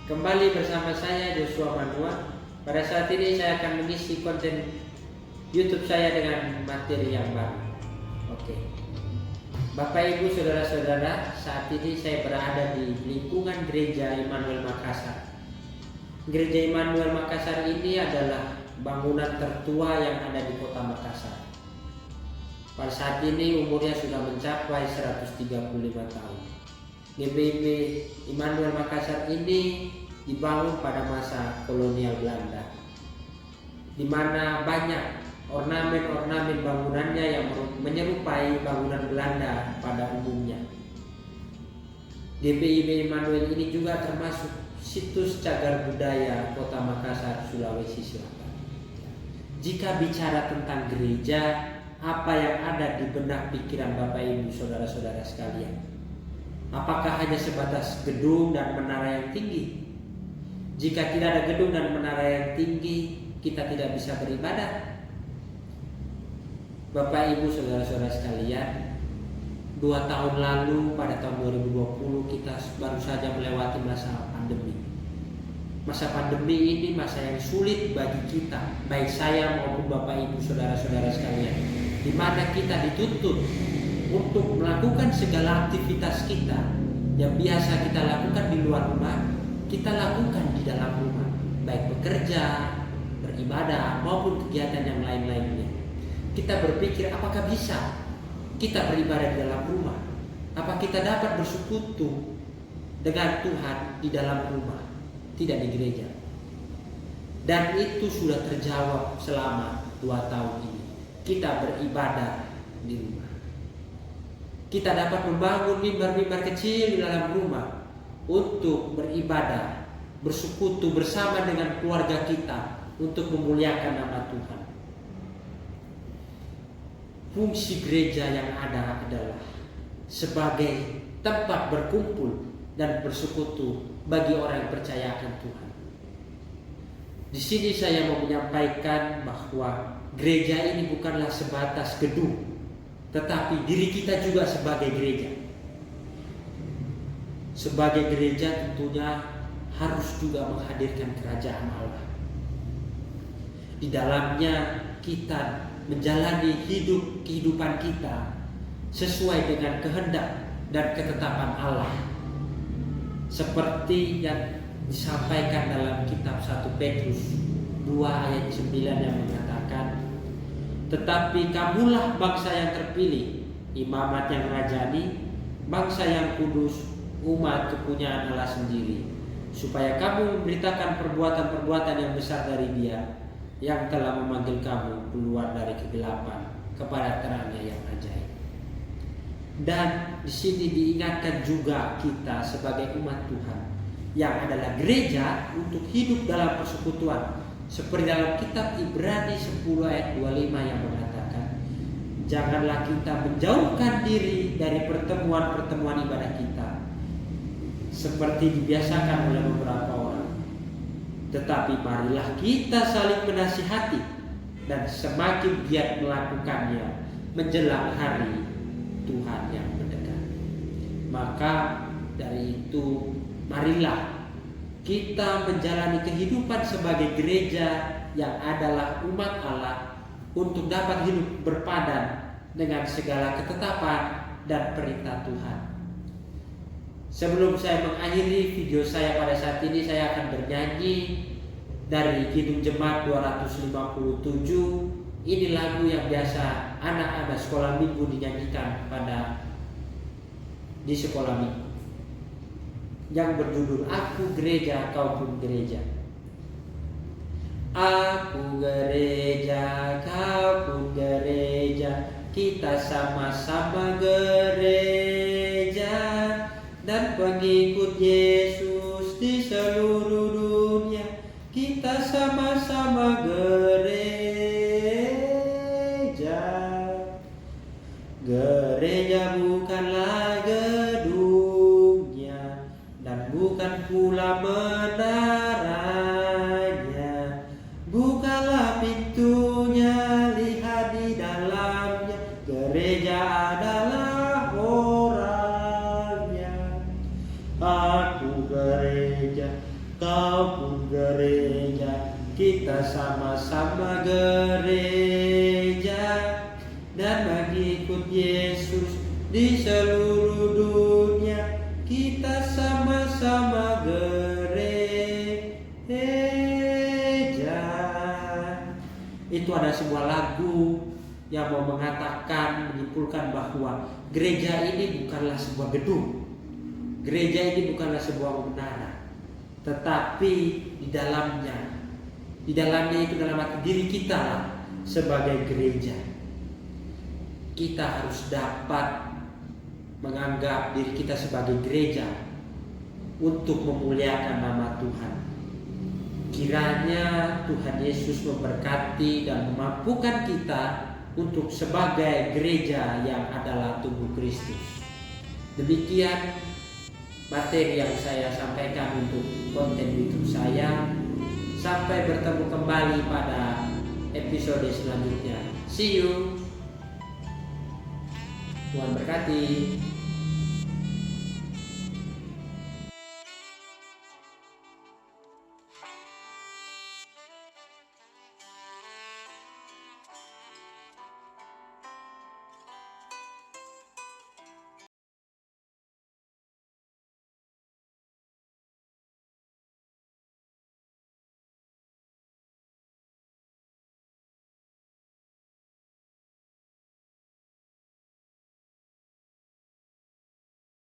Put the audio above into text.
Kembali bersama saya Joshua Manuel. Pada saat ini saya akan mengisi konten YouTube saya dengan materi yang baru. Oke. Bapak Ibu Saudara-saudara, saat ini saya berada di lingkungan Gereja Immanuel Makassar. Gereja Immanuel Makassar ini adalah bangunan tertua yang ada di Kota Makassar. Pada saat ini umurnya sudah mencapai 135 tahun. GBIM Immanuel Makassar ini dibangun pada masa kolonial Belanda, di mana banyak ornamen-ornamen bangunannya yang menyerupai bangunan Belanda pada umumnya. GBIM Immanuel ini juga termasuk situs cagar budaya Kota Makassar, Sulawesi Selatan. Jika bicara tentang gereja, apa yang ada di benak pikiran Bapak Ibu Saudara-saudara sekalian? Apakah hanya sebatas gedung dan menara yang tinggi? Jika tidak ada gedung dan menara yang tinggi, kita tidak bisa beribadah. Bapak Ibu Saudara-saudara sekalian, 2 tahun lalu pada tahun 2020 kita baru saja melewati masa pandemi. Masa pandemi ini masa yang sulit bagi kita, baik saya maupun Bapak Ibu Saudara-saudara sekalian, di mana kita dituntut untuk melakukan segala aktivitas kita yang biasa kita lakukan di luar rumah, kita lakukan di dalam rumah, baik bekerja, beribadah, maupun kegiatan yang lain-lainnya. Kita berpikir, apakah bisa kita beribadah di dalam rumah? Apa kita dapat bersekutu dengan Tuhan di dalam rumah, tidak di gereja? Dan itu sudah terjawab selama 2 tahun ini. Kita beribadah di rumah. Kita dapat membangun mimbar-mimbar kecil di dalam rumah untuk beribadah, bersekutu bersama dengan keluarga kita untuk memuliakan nama Tuhan. Fungsi gereja yang ada adalah sebagai tempat berkumpul dan bersekutu bagi orang yang percaya akan Tuhan. Di sini saya mau menyampaikan bahwa gereja ini bukanlah sebatas gedung, tetapi diri kita juga sebagai gereja. Sebagai gereja tentunya harus juga menghadirkan kerajaan Allah. Di dalamnya kita menjalani kehidupan kita sesuai dengan kehendak dan ketetapan Allah. Seperti yang disampaikan dalam kitab 1 Petrus 2 ayat 9 yang mengatakan, tetapi kamulah bangsa yang terpilih, imamat yang rajani, bangsa yang kudus, umat kepunyaan Allah sendiri, supaya kamu memberitakan perbuatan-perbuatan yang besar dari Dia yang telah memanggil kamu keluar dari kegelapan kepada terangnya yang ajaib. Dan di sini diingatkan juga kita sebagai umat Tuhan yang adalah gereja untuk hidup dalam persekutuan. Seperti dalam kitab Ibrani 10 ayat 25 yang mengatakan, janganlah kita menjauhkan diri dari pertemuan-pertemuan ibadah kita seperti dibiasakan oleh beberapa orang, tetapi marilah kita saling menasihati dan semakin giat melakukannya menjelang hari Tuhan yang mendekat. Maka dari itu marilah kita menjalani kehidupan sebagai gereja yang adalah umat Allah untuk dapat hidup berpadan dengan segala ketetapan dan perintah Tuhan. Sebelum saya mengakhiri video saya pada saat ini, saya akan bernyanyi dari Kidung Jemaat 257. Ini lagu yang biasa anak-anak sekolah minggu dinyanyikan di sekolah minggu, yang berjudul Aku Gereja, Kau Pun Gereja. Aku gereja, kau pun gereja, kita sama-sama gereja, dan pengikut Yesus di seluruh dunia, kita sama-sama gereja. Gereja bukanlah gedungnya, dan bukan pula menaranya. Bukalah pintunya, lihat di dalamnya. Gereja adalah orangnya. Aku gereja, sama-sama gereja dan mengikut Yesus di seluruh dunia. Kita sama-sama gereja. Itu ada sebuah lagu yang mau mengatakan, menyimpulkan bahwa gereja ini bukanlah sebuah gedung, gereja ini bukanlah sebuah menara, tetapi di dalamnya itu dalam hati diri kita lah sebagai gereja. Kita harus dapat menganggap diri kita sebagai gereja untuk memuliakan nama Tuhan. Kiranya Tuhan Yesus memberkati dan memampukan kita untuk sebagai gereja yang adalah tubuh Kristus. Demikian materi yang saya sampaikan untuk konten YouTube saya. Sampai bertemu kembali pada episode selanjutnya. See you. Tuhan berkati.